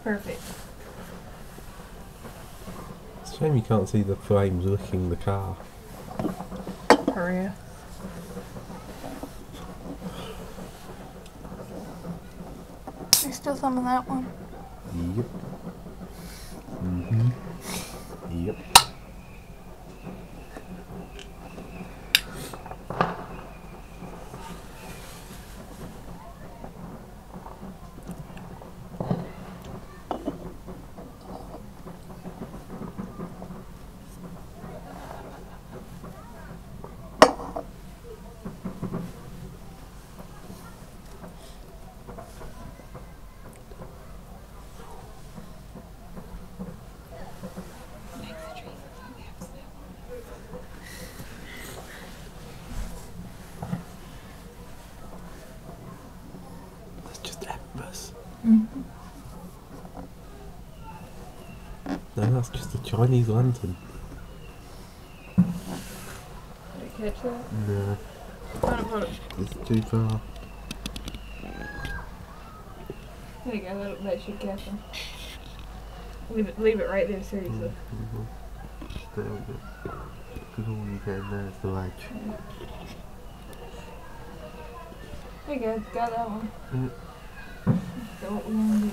Perfect. It's a shame you can't see the flames licking the car. Hurry. There's still some of that one. Yep. Mm-hmm. Yep. That's just embers. Mm-hmm. No, that's just a Chinese lantern. Did you catch that? No, Put it. it's too far. There you go. That should catch them. Leave it right there, seriously. Because all you get in there is the ledge. There you go. Got that one. Mm. So what we're gonna do is